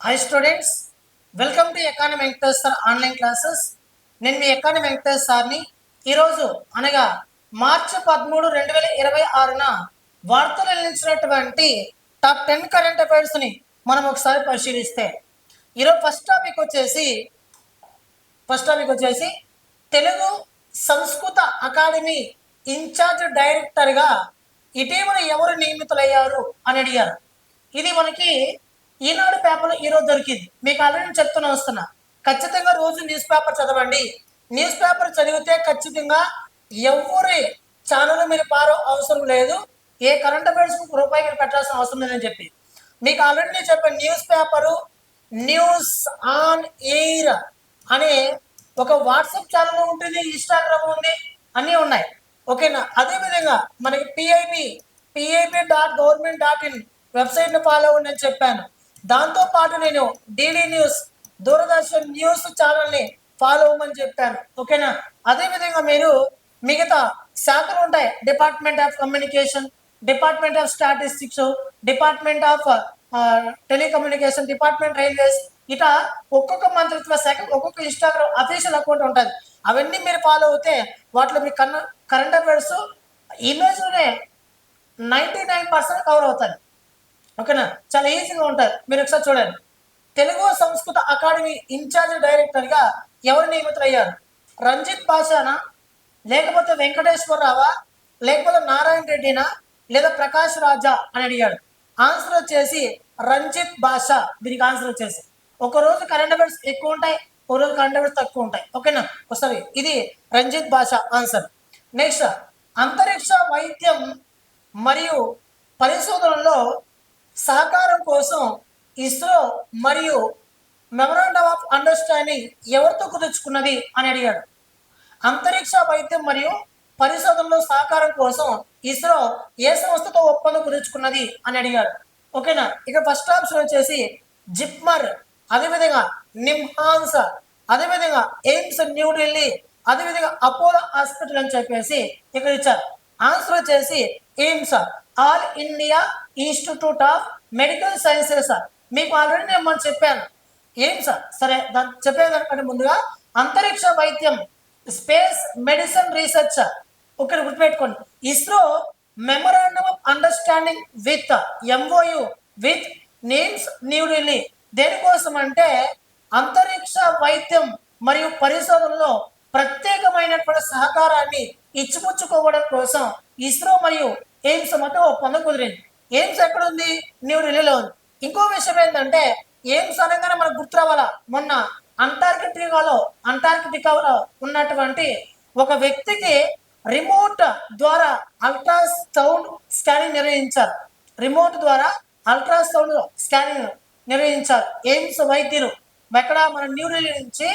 Hi students, welcome to economy Venkatesh sir online classes. నేను మీ economy Venkatesh సార్ని. ఈరోజు అనగా మార్చి 13, 2026న వార్తలు నిలిచినటువంటి టాప్ 10 కరెంట్ అఫైర్స్ని మనం ఒకసారి పరిశీలిస్తే, ఈరోజు ఫస్ట్ టాపిక్ వచ్చేసి తెలుగు సంస్కృత అకాడమీ ఇన్ఛార్జ్ డైరెక్టర్గా ఇటీవల ఎవరు నియమితులయ్యారు అని అడిగారు. ఇది మనకి ఈనాడు పేపర్లో ఈరోజు దొరికింది. మీకు ఆల్రెడీ చెప్తూనే వస్తున్నా, ఖచ్చితంగా రోజు న్యూస్ పేపర్ చదవండి. న్యూస్ పేపర్ చదివితే ఖచ్చితంగా ఎవరి ఛానల్ మీరు పారో అవసరం లేదు, ఏ కరెంట్ అఫైర్స్ రూపాయి మీరు పెట్టాల్సిన అవసరం లేదని చెప్పి మీకు ఆల్రెడీ నేను చెప్పాను. News paper news on air అనే ఒక వాట్సాప్ ఛానల్ ఉంటుంది, ఇన్స్టాగ్రామ్ ఉంది, అన్నీ ఉన్నాయి. ఓకేనా? అదేవిధంగా మనకి pip.government.in వెబ్సైట్ని ఫాలో అవ్వండి అని చెప్పాను. దాంతోపాటు నేను డిడి న్యూస్, దూరదర్శన్ న్యూస్ ఛానల్ని ఫాలో అవ్వమని చెప్పాను. ఓకేనా? అదేవిధంగా మీరు మిగతా శాఖలు ఉంటాయి, department of communication, department of statistics, department of telecommunication, department railways, ఇట్లా ఒక్కొక్క మంత్రిత్వ శాఖ ఒక్కొక్క ఇన్స్టాగ్రామ్ అఫీషియల్ అకౌంట్ ఉంటుంది. అవన్నీ మీరు ఫాలో అవుతే వాటిలో మీ కరెంట్ అఫైర్స్ ఇమేజ్లోనే 99% కవర్ అవుతుంది. ఓకేనా? చాలా ఈజీగా ఉంటుంది. మీరు ఒకసారి చూడండి. తెలుగు సంస్కృత అకాడమీ ఇన్ఛార్జ్ డైరెక్టర్గా ఎవరు నియమితులయ్యారు? రంజిత్ భాషానా, లేకపోతే వెంకటేశ్వరరావా, లేకపోతే నారాయణ రెడ్డినా, లేదా ప్రకాష్ రాజా అని అడిగాడు. ఆన్సర్ వచ్చేసి రంజిత్ భాష. దీనికి ఆన్సర్ వచ్చేసి ఒకరోజు కరెంట్ అఫైర్స్ ఎక్కువ ఉంటాయి, ఒక రోజు కరెంట్ అఫైర్స్ తక్కువ ఉంటాయి. ఓకేనా? ఒకసారి ఇది రంజిత్ భాష ఆన్సర్. నెక్స్ట్, అంతరిక్ష వైద్యం మరియు పరిశోధనలో సహకారం కోసం ఇస్రో మరియు మెమరాండమ్ ఆఫ్ అండర్స్టాండింగ్ ఎవరితో కుదుర్చుకున్నది అని అడిగాడు. అంతరిక్ష వైద్యం మరియు పరిశోధనలో సహకారం కోసం ఇస్రో ఏ సంస్థతో ఒప్పందం కుదుర్చుకున్నది అని అడిగాడు. ఓకేనా? ఇక ఫస్ట్ ఆప్షన్ వచ్చేసి జిప్మర్, అదేవిధంగా నిమ్హాన్స్, అదేవిధంగా ఎయిమ్స్ న్యూఢిల్లీ, అదేవిధంగా అపోలో హాస్పిటల్ అని చెప్పేసి ఇక్కడ ఇచ్చారు. ఆన్సర్ వచ్చేసి AIIMS, all India institute of medical sciences. మీకు ఆల్రెడీ నేను మనం చెప్పాను ఎయిమ్స్. సరే, దాన్ని చెప్పేదానికంటే ముందుగా అంతరిక్ష వైద్యం, స్పేస్ మెడిసిన్ రీసెర్చ్ ఒకటి గుర్తుపెట్టుకోండి. ISRO memorandum of understanding with MoU with names New Delhi. దేనికోసం అంటే అంతరిక్ష వైద్యం మరియు పరిశోధనలో ప్రత్యేకమైనటువంటి సహకారాన్ని ఇచ్చిపుచ్చుకోవడం కోసం ఇస్రో మరియు ఎయిమ్స్ మధ్య ఒప్పందం కుదిరింది. ఎయిమ్స్ ఎక్కడ ఉంది? న్యూఢిల్లీలో ఉంది. ఇంకో విషయం ఏంటంటే ఎయిమ్స్ అనగానే మనకు గుర్తు రావాలా, మొన్న అంటార్కిటికాలో ఉన్నటువంటి ఒక వ్యక్తికి రిమోట్ ద్వారా అల్ట్రాసౌండ్ స్కానింగ్ నిర్వహించారు. రిమోట్ ద్వారా అల్ట్రాసౌండ్ స్కానింగ్ నిర్వహించారు ఎయిమ్స్ వైద్యులు. ఎక్కడ? మన న్యూఢిల్లీ నుంచి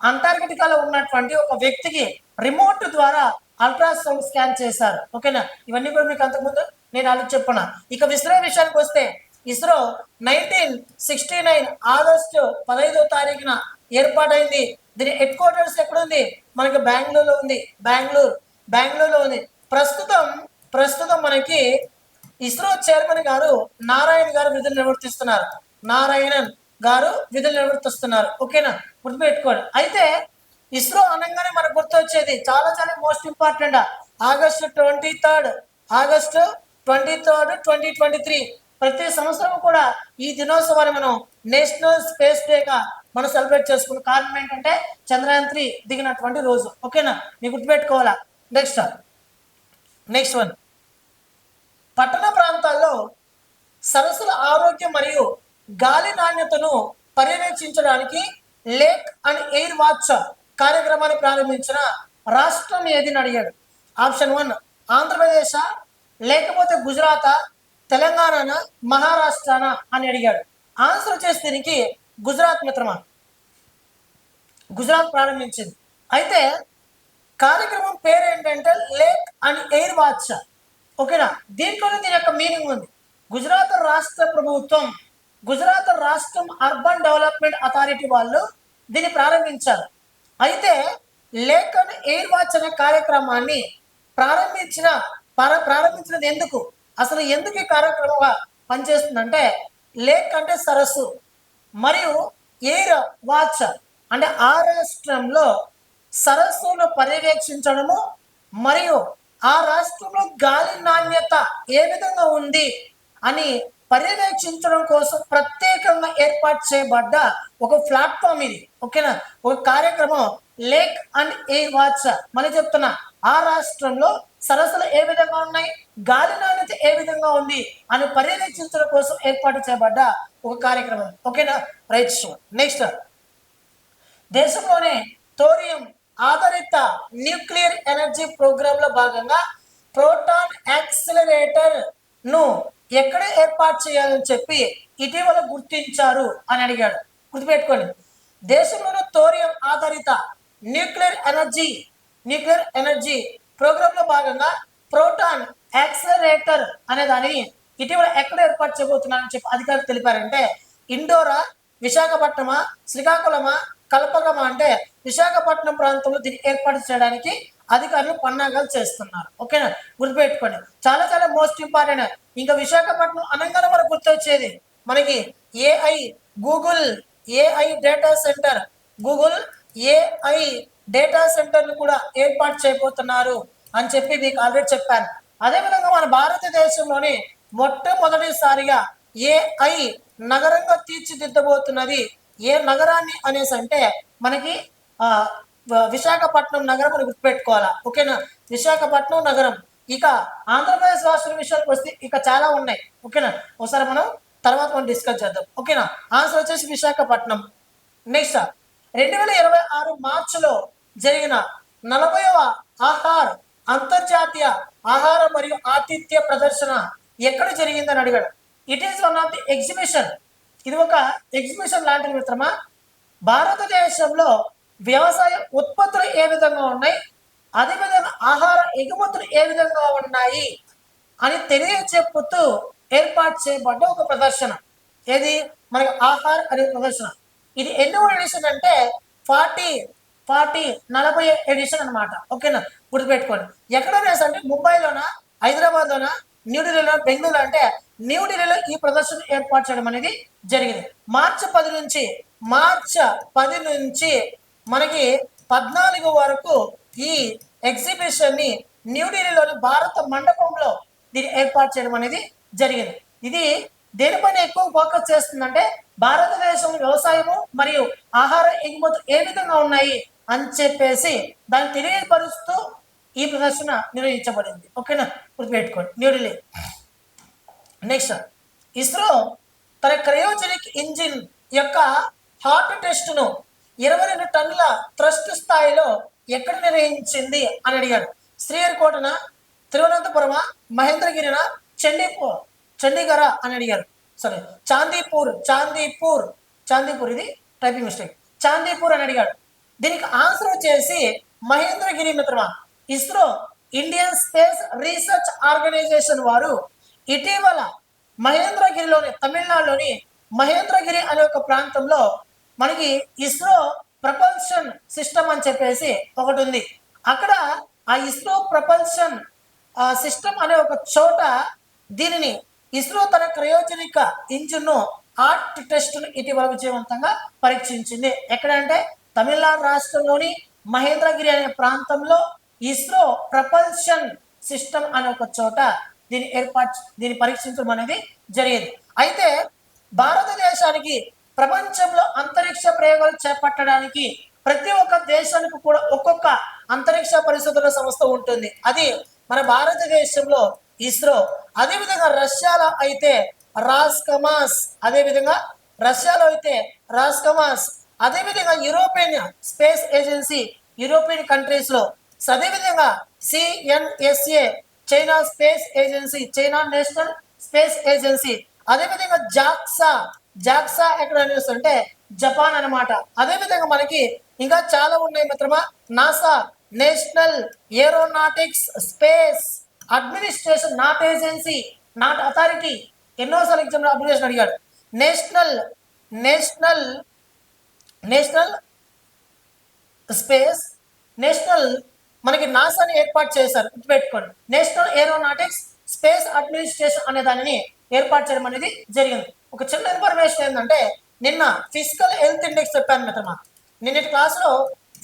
అంటార్కిటికాలో ఉన్నటువంటి ఒక వ్యక్తికి రిమోట్ ద్వారా అల్ట్రాసౌండ్ స్కాన్ చేశారు. ఓకేనా? ఇవన్నీ కూడా మీకు అంతకుముందు నేను అలా చెప్పున్నా. ఇక ఇస్రో విషయానికి వస్తే ఇస్రో 1969 ఆగస్టు 15వ తారీఖున ఏర్పాటైంది. దీని హెడ్ క్వార్టర్స్ ఎక్కడ ఉంది? మనకి బెంగళూరులో ఉంది. బెంగళూరులో ఉంది. ప్రస్తుతం మనకి ఇస్రో చైర్మన్ గారు నారాయణ్ గారు విధులు నిర్వర్తిస్తున్నారు. ఓకేనా? గుర్తుపెట్టుకోండి. అయితే ఇస్రో అనగానే మనకు గుర్తొచ్చేది చాలా చాలా మోస్ట్ ఇంపార్టెంట్, ఆగస్టు 23, 2023. ప్రతి సంవత్సరం కూడా ఈ దినోత్సవాన్ని మనం నేషనల్ స్పేస్ డేగా మనం సెలబ్రేట్ చేసుకున్న కారణం ఏంటంటే చంద్రయాన్ 3 దిగినటువంటి రోజు. ఓకేనా? మీకు గుర్తుపెట్టుకోవాలా. నెక్స్ట్ వన్, పట్టణ ప్రాంతాల్లో సరస్సుల ఆరోగ్యం మరియు గాలి నాణ్యతను పర్యవేక్షించడానికి లేక్ అండ్ ఎయిర్ వాచ్ కార్యక్రమాన్ని ప్రారంభించిన రాష్ట్రం ఏదని అడిగాడు. ఆప్షన్ 1 ఆంధ్రప్రదేశ్, లేకపోతే గుజరాత్, తెలంగాణ, మహారాష్ట్రనా అని అడిగాడు. ఆన్సర్ వచ్చేసి దీనికి గుజరాత్ మిత్రమా. గుజరాత్ ప్రారంభించింది. అయితే కార్యక్రమం పేరు ఏంటంటే లేక్ అండ్ ఎయిర్ వాచ్. ఓకేనా? దీంట్లోనే దీని యొక్క మీనింగ్ ఉంది. గుజరాత్ రాష్ట్రం అర్బన్ డెవలప్మెంట్ అథారిటీ వాళ్ళు దీన్ని ప్రారంభించారు. అయితే లేక్ అండ్ ఎయిర్ వాచ్ అనే కార్యక్రమాన్ని ప్రారంభించినది ఎందుకు, అసలు ఎందుకు ఈ కార్యక్రమంగా పనిచేస్తుందంటే లేక్ అంటే సరస్సు, మరియు ఎయిర్ వాచ్ అంటే ఆ రాష్ట్రంలో సరస్సును పర్యవేక్షించడము మరియు ఆ రాష్ట్రంలో గాలి నాణ్యత ఏ విధంగా ఉంది అని పర్యవేక్షించడం కోసం ప్రత్యేకంగా ఏర్పాటు చేయబడ్డ ఒక ప్లాట్ఫామ్ ఇది. ఓకేనా, ఒక కార్యక్రమం లేక్ అండ్ ఎయిర్ వాచ్. మళ్ళీ చెప్తున్నా, ఆ రాష్ట్రంలో సరస్సులు ఏ విధంగా ఉన్నాయి, గాలి నాణ్యత ఏ విధంగా ఉంది అని పర్యవేక్షించడం కోసం ఏర్పాటు చేయబడ్డ ఒక కార్యక్రమం. ఓకేనా, రైట్. నెక్స్ట్, దేశంలోనే థోరియం ఆధారిత న్యూక్లియర్ ఎనర్జీ ప్రోగ్రామ్ లో భాగంగా ప్రోటాన్ యాక్సిలరేటర్ ను ఎక్కడ ఏర్పాటు చేయాలని చెప్పి ఇటీవల గుర్తించారు అని అడిగాడు. గుర్తుపెట్టుకోండి, దేశంలోని థోరియం ఆధారిత న్యూక్లియర్ ఎనర్జీ ప్రోగ్రామ్ లో భాగంగా ప్రోటాన్ యాక్సిలరేటర్ అనే దానిని ఇటీవల ఎక్కడ ఏర్పాటు చేయబోతున్నారని చెప్పి అధికారులు తెలిపారంటే ఇండోరా, విశాఖపట్నమా, శ్రీకాకుళమా, కల్పకమా అంటే విశాఖపట్నం ప్రాంతంలో దీన్ని ఏర్పాటు చేయడానికి అధికారులు పన్నాగాలు చేస్తున్నారు. ఓకేనా, గుర్తుపెట్టుకోండి, చాలా చాలా మోస్ట్ ఇంపార్టెంట్. ఇంకా విశాఖపట్నం అనగానే మనకు గుర్తొచ్చేది మనకి Google AI data centre, Google AI data సెంటర్ను కూడా ఏర్పాటు చేయబోతున్నారు అని చెప్పి మీకు ఆల్రెడీ చెప్పాను. అదేవిధంగా మన భారతదేశంలోని మొట్టమొదటిసారిగా ఏఐ నగరంగా తీర్చిదిద్దబోతున్నది ఏ నగరాన్ని అనేసి అంటే మనకి విశాఖపట్నం నగరం అని గుర్తుపెట్టుకోవాలా. ఓకేనా, విశాఖపట్నం నగరం. ఇక ఆంధ్రప్రదేశ్ రాష్ట్రం విషయానికి వస్తే ఇక చాలా ఉన్నాయి. ఓకేనా, ఒకసారి మనం తర్వాత మనం డిస్కస్ చేద్దాం. ఓకేనా, ఆన్సర్ వచ్చేసి విశాఖపట్నం. నెక్స్ట్, 2026 మార్చిలో జరిగిన 40వ ఆహార్ అంతర్జాతీయ ఆహార మరియు ఆతిథ్య ప్రదర్శన ఎక్కడ జరిగిందని అడిగాడు. It is one of the exhibition. ఇది ఒక ఎగ్జిబిషన్ లాంటిది మిత్రమా. భారతదేశంలో వ్యవసాయ ఉత్పత్తులు ఏ విధంగా ఉన్నాయి, అదేవిధంగా ఆహార ఎగుమతులు ఏ విధంగా ఉన్నాయి అని తెలియచెప్పుతూ ఏర్పాటు చేయబడ్డ ఒక ప్రదర్శన. ఏది మనకి ఆహార్ అనే ప్రదర్శన. ఇది ఎన్నో ఎడిషన్ అంటే 40 ఎడిషన్ అనమాట. ఓకేనా, గుర్తుపెట్టుకోండి. ఎక్కడైనా అంటే ముంబైలోనా, హైదరాబాద్లోనా, న్యూఢిల్లీలో, బెంగళూరు అంటే న్యూఢిల్లీలో ఈ ప్రదర్శన ఏర్పాటు చేయడం అనేది జరిగింది. మార్చి 10 నుంచి మనకి 14 వరకు ఈ ఎగ్జిబిషన్ ని న్యూఢిల్లీలోని భారత మండపంలో దీన్ని ఏర్పాటు చేయడం అనేది జరిగింది. ఇది దేనిపైన ఎక్కువ ఫోకస్ చేస్తుందంటే భారతదేశం వ్యవసాయము మరియు ఆహార ఎగుమతులు ఏ విధంగా ఉన్నాయి అని చెప్పేసి దాన్ని తెలియపరుస్తూ ఈ ప్రదర్శన నిర్వహించబడింది. ఓకేనా, గుర్తుపెట్టుకోండి, న్యూఢిల్లీ. నెక్స్ట్, ఇస్రో తన క్రయోజెనిక్ ఇంజిన్ యొక్క హాట్ టెస్ట్ను 22 టన్నుల థ్రస్ట్ స్థాయిలో ఎక్కడ నిర్వహించింది అని అడిగాడు. శ్రీహరికోటన, తిరువనంతపురమా, మహేంద్రగిరిన, చండీగఢ అని అడిగారు. సారీ, చాందీపూర్ ఇది టైపింగ్ మిస్టేక్, చాందీపూర్ అని అడిగాడు. దీనికి ఆన్సర్ వచ్చేసి మహేంద్రగిరి మిత్రమా. ISRO Indian space research organisation వారు ఇటీవల మహేంద్రగిరిలోని, తమిళనాడులోని మహేంద్రగిరి అనే ఒక ప్రాంతంలో మనకి ఇస్రో ప్రపల్షన్ సిస్టమ్ అని చెప్పేసి ఒకటి ఉంది. అక్కడ ఆ ఇస్రో ప్రపల్షన్ సిస్టమ్ అనే ఒక చోట దీనిని ఇస్రో తన క్రయోజనిక ఇంజిన్ హాట్ టెస్ట్ ఇటీవల విజయవంతంగా పరీక్షించింది. ఎక్కడంటే తమిళనాడు రాష్ట్రంలోని మహేంద్రగిరి అనే ప్రాంతంలో ఇస్రో ప్రపల్షన్ సిస్టమ్ అనే ఒక చోట దీన్ని పరీక్షించడం అనేది జరిగింది. అయితే భారతదేశానికి ప్రపంచంలో అంతరిక్ష ప్రయోగాలు చేపట్టడానికి ప్రతి ఒక్క దేశానికి కూడా ఒక్కొక్క అంతరిక్ష పరిశోధన సంస్థ ఉంటుంది. అది మన భారతదేశంలో ఇస్రో, అదేవిధంగా రష్యాలో అయితే రాస్కమాస్, అదేవిధంగా European space agency European countries లో, అదేవిధంగా CNSA China space agency, China national space agency, అదేవిధంగా జాక్సా ఎక్కడ అంటే జపాన్ అనమాట. అదేవిధంగా మనకి ఇంకా చాలా ఉన్నాయి మిత్రమా. NASA, national aeronautics space administration, not agency, not authority. ఎన్నోసార్లు ఎగ్జామ్ అప్లికేషన్ అడిగాడు. నేషనల్ స్పేస్, మనకి నాసాని ఏర్పాటు చేశారు, గుర్తుపెట్టుకోండి. నేషనల్ ఏరోనాటిక్స్ స్పేస్ అడ్మినిస్ట్రేషన్ అనే దానిని ఏర్పాటు చేయడం అనేది జరిగింది. ఒక చిన్న ఇన్ఫర్మేషన్ ఏంటంటే నిన్న ఫిజికల్ హెల్త్ ఇండెక్స్ చెప్పాను మిత్రమా. నిన్నటి క్లాస్లో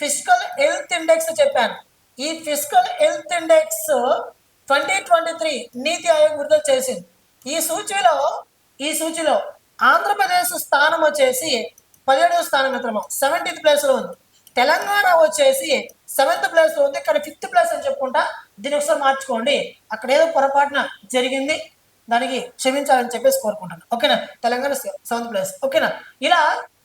ఫిజికల్ హెల్త్ ఇండెక్స్ చెప్పాను. ఈ ఫిజికల్ హెల్త్ ఇండెక్స్ 2023 నీతి ఆయోగ్ విడుదల చేసింది. ఈ సూచిలో ఆంధ్రప్రదేశ్ స్థానం వచ్చేసి 17వ స్థానం మిత్రమా, 17th ప్లేస్లో ఉంది. తెలంగాణ వచ్చేసి 7th ప్లేస్లో ఉంది. కానీ 5th ప్లేస్ అని చెప్పుకుంటా, దీన్ని ఒకసారి మార్చుకోండి. అక్కడ ఏదో పొరపాటున జరిగింది, దానికి క్షమించాలని చెప్పేసి కోరుకుంటాను. ఓకేనా, తెలంగాణ 7th ప్లేస్. ఓకేనా, ఇలా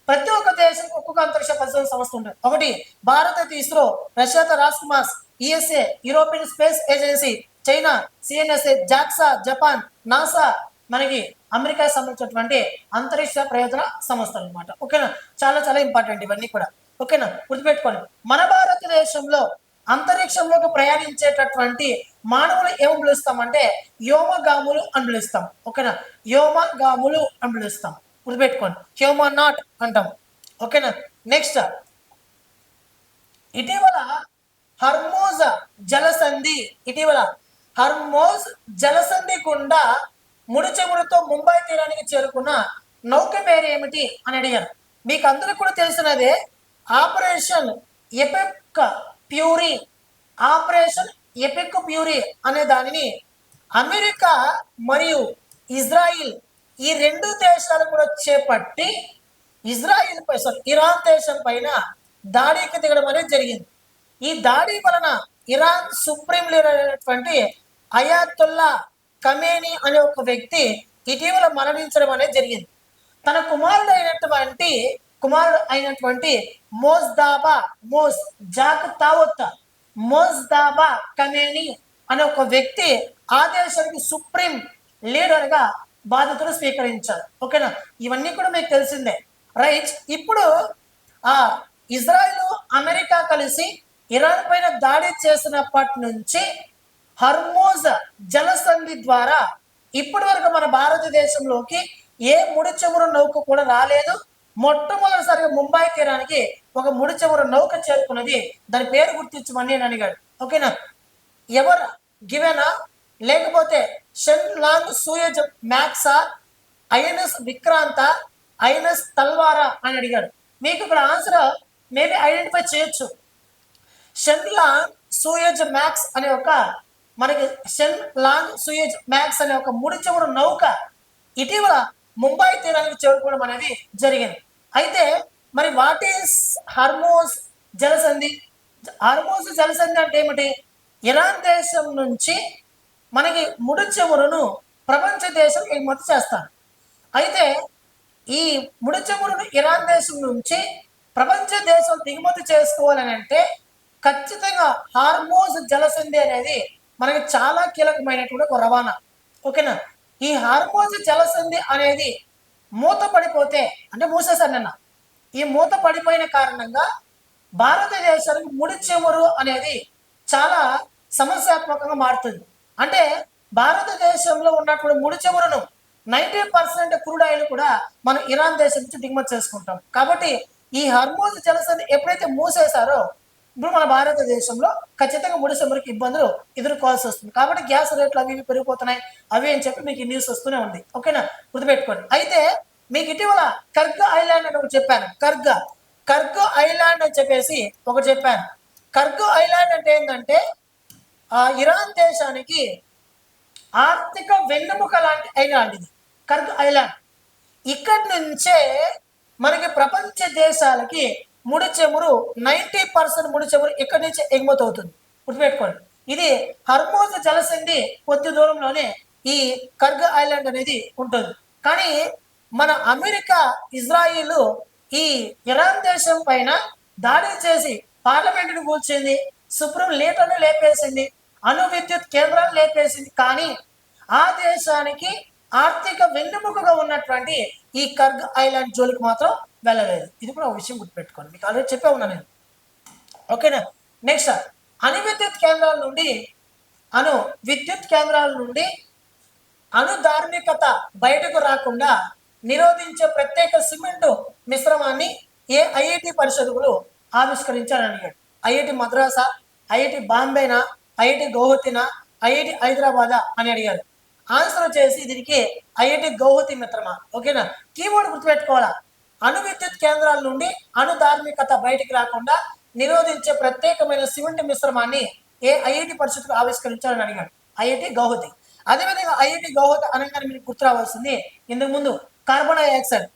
ప్రతి ఒక్క దేశం ఒక్కొక్క అంతరిక్ష పరిశోధన సంస్థ ఉంటుంది. ఒకటి భారత్ ఇస్రో, రష్యాతో Roscosmos, ESA European space agency, China CNSA, JAXA Japan, NASA మనకి అమెరికాకి సంబంధించినటువంటి అంతరిక్ష ప్రయోజన సంస్థలు అనమాట. ఓకేనా, చాలా చాలా ఇంపార్టెంట్ ఇవన్నీ కూడా. ఓకేనా, గుర్తుపెట్టుకోండి. మన భారతదేశంలో అంతరిక్షంలోకి ప్రయాణించేటటువంటి మానవులు ఏమి పిలుస్తామంటే వ్యోమగాములు అని పిలుస్తాం. ఓకేనా, వ్యోమగాములు అని పిలుస్తాం. గుర్తుపెట్టుకోండి, హ్యూమనాట్ అంటాం. ఓకేనా, నెక్స్ట్ ఇటీవల హర్మోజ్ జలసంధి గుండా ముడి చమురుతో ముంబై తీరానికి చేరుకున్న నౌక పేరు ఏమిటి అని అడిగారు. మీకు అందరికి కూడా తెలిసినదే ఆపరేషన్ ఎపిక్ ప్యూరీ అనే దానిని అమెరికా మరియు ఇజ్రాయిల్ ఈ రెండు దేశాలు కూడా చేపట్టి ఇరాన్ దేశం పైన దాడికి దిగడం అనేది జరిగింది. ఈ దాడి వలన ఇరాన్ సుప్రీం లీడర్ అయినటువంటి అయాతుల్లా ఖమేనీ అనే ఒక వ్యక్తి ఇటీవల మరణించడం అనేది జరిగింది. తన కుమారుడు అయినటువంటి మోజ్దాబా ఖమేనీ అనే ఒక వ్యక్తి ఆ దేశానికి సుప్రీం లీడర్గా బాధ్యతలు స్వీకరించారు. ఓకేనా, ఇవన్నీ కూడా మీకు తెలిసిందే. రైట్, ఇప్పుడు ఇజ్రాయిల్ అమెరికా కలిసి ఇరాన్ పైన దాడి చేసినప్పటి నుంచి హర్మోజ్ జలసంధి ద్వారా ఇప్పటి వరకు మన భారతదేశంలోకి ఏ ముడి చమురు నౌక కూడా రాలేదు. మొట్టమొదటిసారిగా ముంబై తీరానికి ఒక ముడి చమురు నౌక చేరుకున్నది. దాని పేరు గుర్తించమని నేను అడిగాడు. ఓకేనా, ఎవరు గివెనా లేకపోతే షెన్ లాంగ్ సూయజ్ మ్యాక్సా, ఐఎన్ఎస్ విక్రాంత, ఐఎన్ఎస్ తల్వారా అని అడిగాడు. మీకు ఇక్కడ ఆన్సర్ మేబీ ఐడెంటిఫై చేయొచ్చు. షెన్ లాంగ్ సూయజ్ మ్యాక్స్ అనే ఒక ముడి చమురు నౌక ఇటీవల ముంబై తీరానికి చేరుకోవడం అనేది జరిగింది. అయితే మరి వాట్ ఈస్ హర్మోజ్ జలసంధి? హర్మోజ్ జలసంధి అంటే ఏమిటి? ఇరాన్ దేశం నుంచి మనకి ముడి చమురును ప్రపంచ దేశం ఎగుమతి చేస్తారు. అయితే ఈ ముడి చమురును ఇరాన్ దేశం నుంచి ప్రపంచ దేశం దిగుమతి చేసుకోవాలని అంటే ఖచ్చితంగా హార్మోజ్ జలసంధి అనేది మనకి చాలా కీలకమైనటువంటి ఒక రవాణా. ఓకేనా, ఈ హార్మోజ్ జలసంధి అనేది మూత పడిపోతే అంటే మూసేశారు నిన్న. ఈ మూత పడిపోయిన కారణంగా భారతదేశానికి ముడి చమురు అనేది చాలా సమస్యాత్మకంగా మారుతుంది. అంటే భారతదేశంలో ఉన్నటువంటి ముడి చమురును 90% క్రూడ్ ఆయిల్ కూడా మనం ఇరాన్ దేశం నుంచి దిగుమతి చేసుకుంటాం. కాబట్టి ఈ హర్మోజ్ జలసంధి ఎప్పుడైతే మూసేశారో ఇప్పుడు మన భారతదేశంలో ఖచ్చితంగా ముడి చమురుకి ఇబ్బందులు ఎదుర్కోవాల్సి వస్తుంది. కాబట్టి గ్యాస్ రేట్లు అవి పెరిగిపోతున్నాయి అవి అని చెప్పి మీకు న్యూస్ వస్తూనే ఉంది. ఓకేనా, గుర్తుపెట్టుకోండి. అయితే మీకు ఇటీవల కర్గ్ ఐలాండ్ అని ఒకటి చెప్పాను. కర్గ్ ఐలాండ్ అని చెప్పేసి ఒకటి చెప్పాను. కర్గ్ ఐలాండ్ అంటే ఏంటంటే ఇరాన్ దేశానికి ఆర్థిక వెన్నెముక లాంటిది కర్గ్ ఐలాండ్. ఇక్కడి నుంచే మనకి ప్రపంచ దేశాలకి ముడి చమురు 90% ముడి చమురు ఇక్కడి నుంచి ఎగుమతి అవుతుంది. గుర్తుపెట్టుకోండి, ఇది హర్మోజ్ జలసంధి కొద్ది దూరంలోనే ఈ కర్గ్ ఐలాండ్ అనేది ఉంటుంది. కానీ మన అమెరికా ఇజ్రాయిల్ ఈ ఇరాన్ దేశం పైన దాడి చేసి పార్లమెంటును కూల్చింది, సుప్రీం లీడర్ను లేపేసింది, అణు విద్యుత్ కేంద్రాలు లేపేసింది. కానీ ఆ దేశానికి ఆర్థిక వెన్నెముకగా ఉన్నటువంటి ఈ కర్గ్ ఐలాండ్ జోలికి మాత్రం వెళ్ళలేదు. ఇది కూడా ఒక విషయం గుర్తుపెట్టుకోండి, మీకు ఆల్రెడీ చెప్పే ఉన్నా నేను. ఓకేనా, నెక్స్ట్ అణు విద్యుత్ కేంద్రాల నుండి అణు ధార్మికత బయటకు రాకుండా నిరోధించే ప్రత్యేక సిమెంటు మిశ్రమాన్ని ఐఐటి పరిశోధకులు ఆవిష్కరించారని అడిగాడు. ఐఐటి మద్రాసా, ఐఐటి బాంబేనా, ఐఐటి గౌహతినా, ఐఐటి హైదరాబాదా అని అడిగారు. ఆన్సర్ వచ్చేసి దీనికి ఐఐటి గౌహతి మిత్రమా. ఓకేనా, కీవర్డ్ గుర్తుపెట్టుకోవాలా. అణు విద్యుత్ కేంద్రాల నుండి అణు ధార్మికత బయటికి రాకుండా నిరోధించే ప్రత్యేకమైన సిమెంట్ మిశ్రమాన్ని ఏ ఐఐటి పరిస్థితులు ఆవిష్కరించాలని అడిగాడు. ఐఐటి గౌహతి. అదేవిధంగా ఐఐటి గౌహతి అనగానే మీకు గుర్తు రావాల్సింది ఇంతకు ముందు కార్బన్ డైఆక్సైడ్.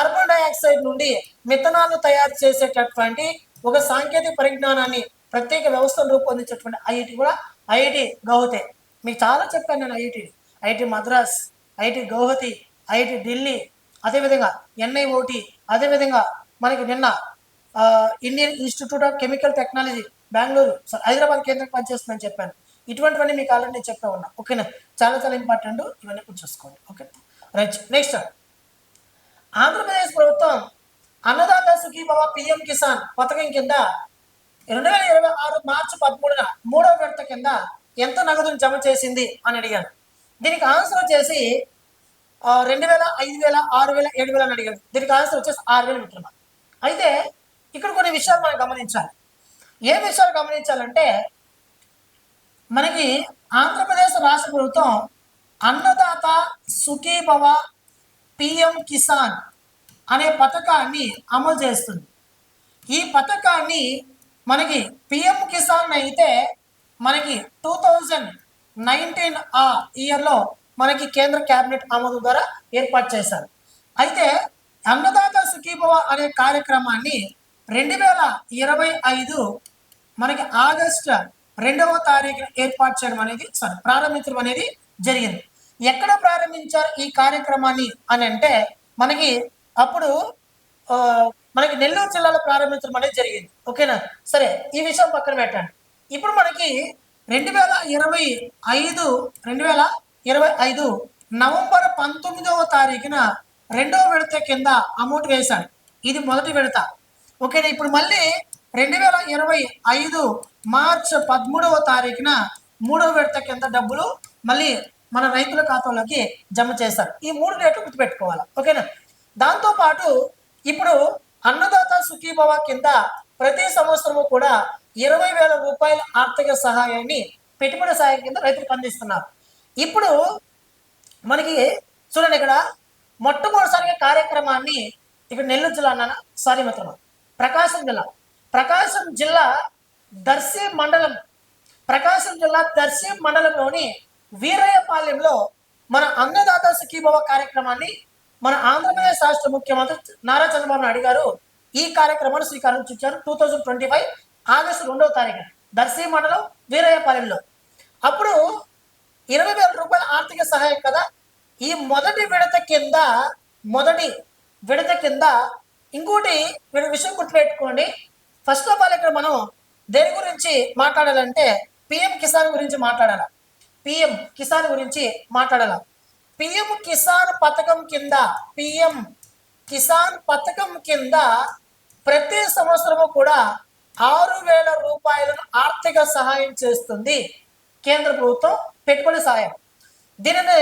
కార్బన్ డైఆక్సైడ్ నుండి మిథనాల్ తయారు చేసేటటువంటి ఒక సాంకేతిక పరిజ్ఞానాన్ని ప్రత్యేక వ్యవస్థను రూపొందించేటువంటి ఐఐటి కూడా ఐఐటి గౌహతే. మీకు చాలా చెప్పాను నేను IIT Madras, IIT Guwahati, IIT Delhi, అదేవిధంగా ఎన్ఐఓటి, అదేవిధంగా మనకి నిన్న Indian institute of chemical technology Bengaluru, Hyderabad కేంద్రం పనిచేస్తుందని చెప్పాను. ఇటువంటివన్నీ మీకు ఆల్రెడీ నేను చెప్పే ఉన్నా. ఓకేనా, చాలా చాలా ఇంపార్టెంట్, ఇవన్నీ కూడా చూసుకోండి. Okay, right. నెక్స్ట్, ఆంధ్రప్రదేశ్ ప్రభుత్వం అన్నదాత సుఖీభవ పిఎం కిసాన్ పథకం కింద 2026 మార్చి 13న 3వ విడత కింద ఎంత నగదును జమ చేసింది అని అడిగాను. దీనికి ఆన్సర్ వచ్చేసి 2000, 5000, 6000, 7000 అని అడిగాడు. దీనికి ఆన్సర్ వచ్చేసి 6000 మిత్రులు. అయితే ఇక్కడ కొన్ని విషయాలు మనం గమనించాలి. ఏ విషయాలు గమనించాలంటే, మనకి ఆంధ్రప్రదేశ్ రాష్ట్ర ప్రభుత్వం అన్నదాత సుఖీభవ పిఎం కిసాన్ అనే పథకాన్ని అమలు చేస్తుంది. ఈ పథకాన్ని మనకి పిఎం కిసాన్ అయితే మనకి 2019 ఆ ఇయర్లో మనకి కేంద్ర కేబినెట్ ఆమోదం ద్వారా ఏర్పాటు చేశారు. అయితే అన్నదాత సుఖీభవ అనే కార్యక్రమాన్ని 2025 మనకి ఆగస్టు 2వ తారీఖున ఏర్పాటు చేయడం అనేది ప్రారంభించడం అనేది జరిగింది. ఎక్కడ ప్రారంభించారు ఈ కార్యక్రమాన్ని అని అంటే, మనకి అప్పుడు మనకి నెల్లూరు జిల్లాలో ప్రారంభించడం అనేది జరిగింది. ఓకేనా, సరే, ఈ విషయం పక్కన పెట్టండి. ఇప్పుడు మనకి 2025 నవంబర్ 19వ తారీఖున 2వ విడత కింద అమౌంట్ వేశాడు. ఇది మొదటి విడత. ఓకేనా, ఇప్పుడు మళ్ళీ 2025 మార్చి 13వ తారీఖున 3వ విడత కింద డబ్బులు మళ్ళీ మన రైతుల ఖాతాలోకి జమ చేశారు. ఈ 3 డేట్లు గుర్తుపెట్టుకోవాలి. ఓకేనా, దాంతోపాటు ఇప్పుడు అన్నదాత సుఖీభవ కింద ప్రతి సంవత్సరము కూడా 20,000 రూపాయల ఆర్థిక సహాయాన్ని పెట్టుబడి సహాయం కింద రైతులకు అందిస్తున్నారు. ఇప్పుడు మనకి చూడండి, ఇక్కడ మొట్టమొదటిసారిగా కార్యక్రమాన్ని ఇక్కడ నెల్లూరు జిల్లా అన్నాను, సారీ మిత్రమా, ప్రకాశం జిల్లా దర్శి మండలంలోని వీరయ్యపాలెంలో మన అన్నదాత సుఖీభవ కార్యక్రమాన్ని మన ఆంధ్రప్రదేశ్ రాష్ట్ర ముఖ్యమంత్రి నారా చంద్రబాబు నాయుడు గారు ఈ కార్యక్రమాన్ని శ్రీకారం చుట్టారు. 2025 ఆగస్టు 2వ తారీఖున దర్శి మండలం వీరయ్యపాలెంలో. అప్పుడు 20,000 రూపాయల ఆర్థిక సహాయం కదా. ఈ మొదటి విడత కింద ఇంకోటి విషయం గుర్తుపెట్టుకోండి. ఫస్ట్ ఆఫ్ ఆల్ ఇక్కడ మనం దేని గురించి మాట్లాడాలంటే పిఎం కిసాన్ గురించి మాట్లాడాలి. పిఎం కిసాన్ పథకం కింద ప్రతి సంవత్సరము కూడా 6,000 రూపాయలను ఆర్థిక సహాయం చేస్తుంది కేంద్ర ప్రభుత్వం, పెట్టుబడి సహాయం. దీనిని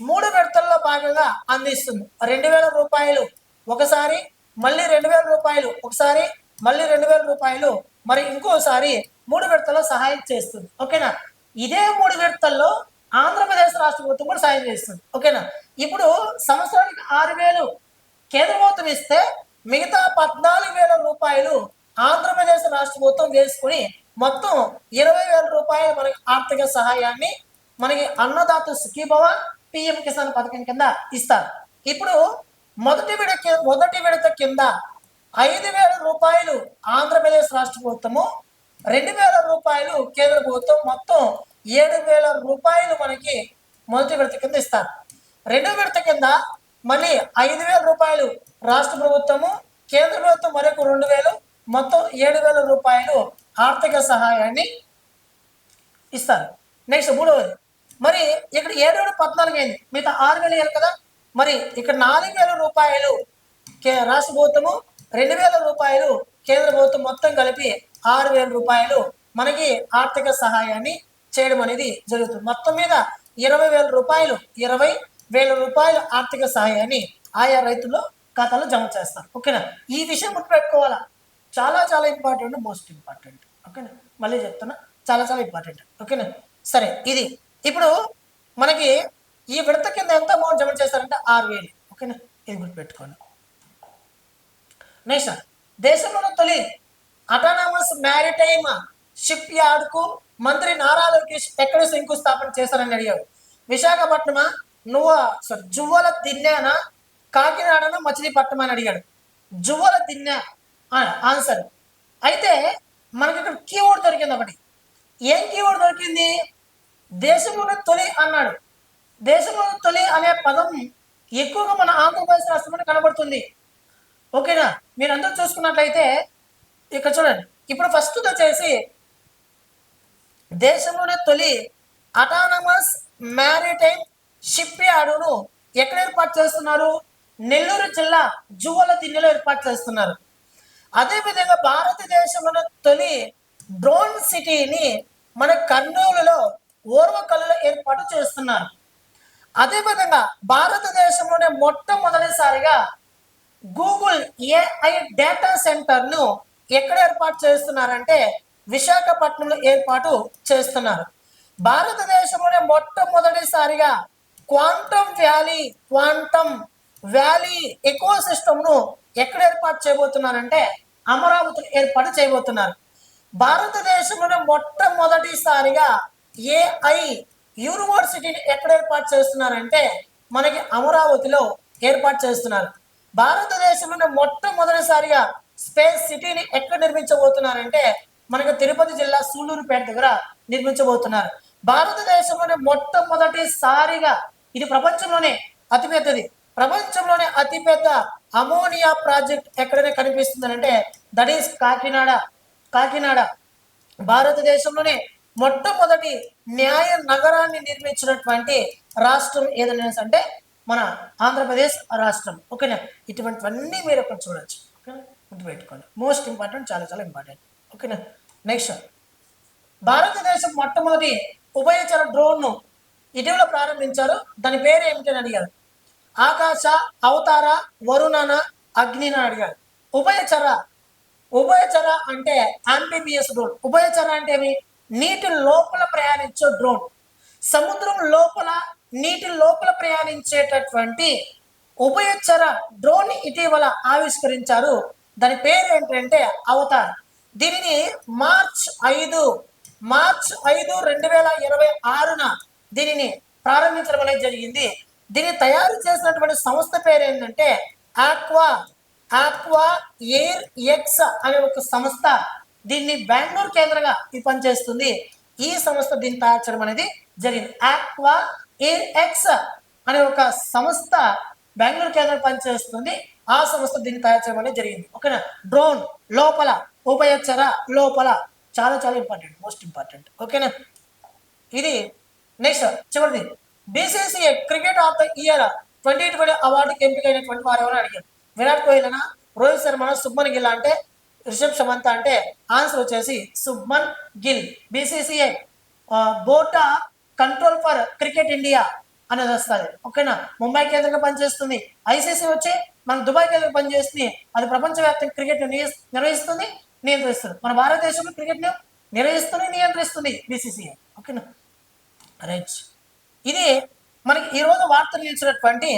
3 విడతల్లో భాగంగా అందిస్తుంది. 2,000 రూపాయలు ఒకసారి, మళ్ళీ 2,000 రూపాయలు ఒకసారి, మళ్ళీ 2,000 రూపాయలు మరి ఇంకోసారి 3 విడతల్లో సహాయం చేస్తుంది. ఓకేనా, ఇదే 3 విడతల్లో ఆంధ్రప్రదేశ్ రాష్ట్ర ప్రభుత్వం కూడా సహాయం చేస్తుంది. ఓకేనా, ఇప్పుడు సంవత్సరానికి 6,000 కేంద్ర ప్రభుత్వం ఇస్తే మిగతా 14,000 రూపాయలు ఆంధ్రప్రదేశ్ రాష్ట్ర ప్రభుత్వం వేసుకుని మొత్తం 20,000 రూపాయలు మనకి ఆర్థిక సహాయాన్ని మనకి అన్నదాత సుఖీభవ పిఎం కిసాన్ పథకం కింద ఇస్తారు. ఇప్పుడు మొదటి విడత కింద 5,000 రూపాయలు ఆంధ్రప్రదేశ్ రాష్ట్ర ప్రభుత్వము, 2,000 రూపాయలు కేంద్ర ప్రభుత్వం, మొత్తం 7,000 రూపాయలు మనకి మొదటి విడత కింద ఇస్తారు. రెండో విడత కింద మళ్ళీ 5,000 రూపాయలు రాష్ట్ర ప్రభుత్వము, కేంద్ర ప్రభుత్వం మరొక 2,000, మొత్తం 7,000 రూపాయలు ఆర్థిక సహాయాన్ని ఇస్తారు. నెక్స్ట్ మూడవది, మరి ఇక్కడ 7,000 14 అయింది, మిగతా 6,000 వేయాలి కదా. మరి ఇక్కడ 4,000 రూపాయలు రాష్ట్ర ప్రభుత్వము, 2,000 రూపాయలు కేంద్ర ప్రభుత్వం, మొత్తం కలిపి 6,000 రూపాయలు మనకి ఆర్థిక సహాయాన్ని చేయడం అనేది జరుగుతుంది. మొత్తం మీద 20,000 రూపాయలు, 20,000 రూపాయలు ఆర్థిక సహాయాన్ని ఆయా రైతుల్లో ఖాతాలో జమ చేస్తారు. ఓకేనా, ఈ విషయం గుర్తుపెట్టుకోవాలా, చాలా చాలా ఇంపార్టెంట్, మోస్ట్ ఇంపార్టెంట్. ఓకేనా, మళ్ళీ చెప్తున్నా, చాలా చాలా ఇంపార్టెంట్. ఓకేనా, సరే, ఇది ఇప్పుడు మనకి ఈ విడత కింద ఎంత అమౌంట్ జమ చేస్తారంటే 6,000. ఓకేనా, ఇది గుర్తుపెట్టుకోండి. నెక్స్ట్, దేశంలోని తొలి అటానమస్ మ్యారిటైమ్ షిప్ యార్డ్ కు మంత్రి నారా లోకేష్ ఎక్కడ శంకుస్థాపన చేశారని అడిగారు. విశాఖపట్నమా, జువ్వల దిన్నేనా, కాకినాడనా, మచిలీపట్నం అని అడిగాడు. జువ్వల దిన్నె ఆన్సర్. అయితే మనకి ఇక్కడ కీవర్డ్ దొరికింది ఒకటి. ఏం కీవర్డ్ దొరికింది? దేశంలోని తొలి అన్నాడు. దేశంలోని తొలి అనే పదం ఎక్కువగా మన ఆంధ్రప్రదేశ్ రాష్ట్రంలో కనబడుతుంది. ఓకేనా? మీరు అందరూ చూసుకున్నట్లయితే ఇక్కడ చూడండి. ఇప్పుడు ఫస్ట్ వచ్చేసి దేశంలోనే తొలి అటానమస్ మ్యారిటైమ్ షిప్ యార్డును ఎక్కడ ఏర్పాటు చేస్తున్నారు? నెల్లూరు జిల్లా జువ్వల దిన్నెలో ఏర్పాటు చేస్తున్నారు. అదేవిధంగా భారతదేశంలోని తొలి డ్రోన్ సిటీని మన కర్నూలులో ఓర్వకల్లులో ఏర్పాటు చేస్తున్నారు. అదేవిధంగా భారతదేశంలోనే మొట్టమొదటిసారిగా గూగుల్ ఏఐ డేటా సెంటర్ను ఎక్కడ ఏర్పాటు చేస్తున్నారంటే విశాఖపట్నంలో ఏర్పాటు చేస్తున్నారు. భారతదేశంలోనే మొట్టమొదటిసారిగా క్వాంటమ్ వ్యాలీ ఎకో సిస్టమ్ను ఎక్కడ ఏర్పాటు చేయబోతున్నారంటే అమరావతిలో ఏర్పాటు చేయబోతున్నారు. భారతదేశంలోనే మొట్టమొదటిసారిగా ఏఐ యూనివర్సిటీని ఎక్కడ ఏర్పాటు చేస్తున్నారంటే మనకి అమరావతిలో ఏర్పాటు చేస్తున్నారు. భారతదేశంలోనే మొట్టమొదటిసారిగా స్పేస్ సిటీని ఎక్కడ నిర్మించబోతున్నారంటే మనకి తిరుపతి జిల్లా సూళ్లూరుపేట దగ్గర నిర్మించబోతున్నారు. భారతదేశంలోనే మొట్టమొదటిసారిగా, ఇది ప్రపంచంలోనే అతిపెద్దది, ప్రపంచంలోనే అతిపెద్ద అమోనియా ప్రాజెక్ట్ ఎక్కడైనా కనిపిస్తుంది అంటే దట్ ఈస్ కాకినాడ. భారతదేశంలోనే మొట్టమొదటి న్యాయ నగరాన్ని నిర్మించినటువంటి రాష్ట్రం ఏదైనా అంటే మన ఆంధ్రప్రదేశ్ రాష్ట్రం. ఓకేనా? ఇటువంటివన్నీ మీరు అక్కడ చూడొచ్చు. ఓకేనా? గుర్తుపెట్టుకోండి. మోస్ట్ ఇంపార్టెంట్, చాలా చాలా ఇంపార్టెంట్. ఓకేనా? నెక్స్ట్, భారతదేశం మొట్టమొదటి ఉభయచర డ్రోన్ను ఇటీవల ప్రారంభించారు. దాని పేరు ఏమిటని అడిగారు. ఆకాశ, అవతార, వరుణన, అగ్నిన అడిగారు. ఉభయచర అంటే ఆంఫిబియస్ డ్రోన్. ఉభయచర అంటే ఏమి? నీటి లోపల ప్రయాణించే డ్రోన్. సముద్రం లోపల, నీటి లోపల ప్రయాణించేటటువంటి ఉభయచర డ్రోన్ ఇటీవల ఆవిష్కరించారు. దాని పేరు ఏంటంటే అవతార్. దీనిని మార్చ్ 5, 2026 దీనిని ప్రారంభించడం అనేది జరిగింది. దీన్ని తయారు చేసినటువంటి సంస్థ పేరు ఏంటంటే ఆక్వా ఎయిర్ ఎక్స్ అనే ఒక సంస్థ. దీన్ని బెంగళూరు కేంద్రంగా ఇది పనిచేస్తుంది. ఈ సంస్థ దీన్ని తయారు చేయడం అనేది జరిగింది. ఆక్వా ఎయిర్ ఎక్స్ అనే ఒక సంస్థ బెంగళూరు కేంద్రంగా పనిచేస్తుంది. ఆ సంస్థ దీన్ని తయారు చేయడం అనేది జరిగింది. ఓకేనా? డ్రోన్ లోపల, ఉభయచర లోపల, చాలా చాలా ఇంపార్టెంట్, మోస్ట్ ఇంపార్టెంట్. ఓకేనా? ఇది నెక్స్ట్ చివరిది. BCCI cricket of the year 2020 అవార్డుకి ఎంపికైనటువంటి వారు ఎవరు అడిగారు. విరాట్ కోహ్లీనా, రోహిత్ శర్మనా, శుభ్మన్ గిల్ అంటే రిషబ్ సమంత అంటే ఆన్సర్ వచ్చేసి Shubman Gill. BCCI board control for cricket India అనేది వస్తుంది. ఓకేనా? ముంబై కేంద్రంగా పనిచేస్తుంది. ఐసీసీ వచ్చి మన దుబాయ్ కేంద్రంగా పనిచేస్తుంది. అది ప్రపంచవ్యాప్తంగా క్రికెట్ నిర్వహిస్తుంది, నియంత్రిస్తుంది. మన భారతదేశంలో క్రికెట్ నియంత్రిస్తుంది బీసీసీఐ. ఓకేనా? రైట్. ఇది మనకి ఈరోజు వార్తలు నిలిచినటువంటి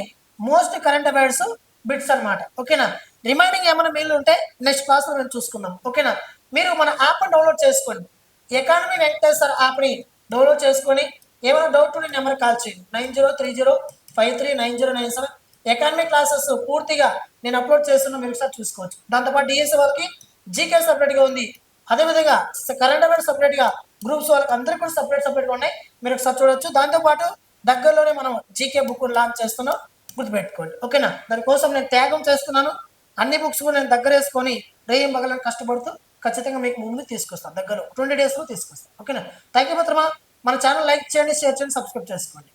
మోస్ట్ కరెంట్ అఫైర్స్ బిట్స్ అనమాట. ఓకేనా? రిమైనింగ్ ఏమైనా మెయిల్ ఉంటే నెక్స్ట్ క్లాస్లో మేము చూసుకుందాం. ఓకేనా? మీరు మన యాప్ని డౌన్లోడ్ చేసుకోండి. ఎకానమీ వెంకటేశ్వర యాప్ని డౌన్లోడ్ చేసుకొని ఏమైనా డౌట్ ఉంటే నెంబర్ కాల్ చేయండి. 9030539097. ఎకానమీ క్లాసెస్ పూర్తిగా నేను అప్లోడ్ చేస్తున్నా, మీరు ఒకసారి చూసుకోవచ్చు. దాంతోపాటు డిఎస్సి వాళ్ళకి జీకే సపరేట్గా ఉంది. అదేవిధంగా కరెంట్ అఫైర్స్ సపరేట్గా, గ్రూప్స్ వాళ్ళకి అందరికీ కూడా సపరేట్గా ఉన్నాయి, మీరు ఒకసారి చూడవచ్చు. దాంతోపాటు దగ్గరలోనే మనం జీకే బుక్ లాంచ్ చేస్తున్నాం, గుర్తుపెట్టుకోండి. ఓకేనా? దానికోసం నేను త్యాగం చేస్తున్నాను. అన్ని బుక్స్ కూడా నేను దగ్గర వేసుకొని రేయం బగలని కష్టపడుతూ ఖచ్చితంగా మీకు ముందు తీసుకొస్తాను. దగ్గర 20 daysలో తీసుకొస్తాను. ఓకేనా? థ్యాంక్ యూ మిత్రమా. మన ఛానల్ లైక్ చేయండి, షేర్ చేయండి, సబ్స్క్రైబ్ చేసుకోండి.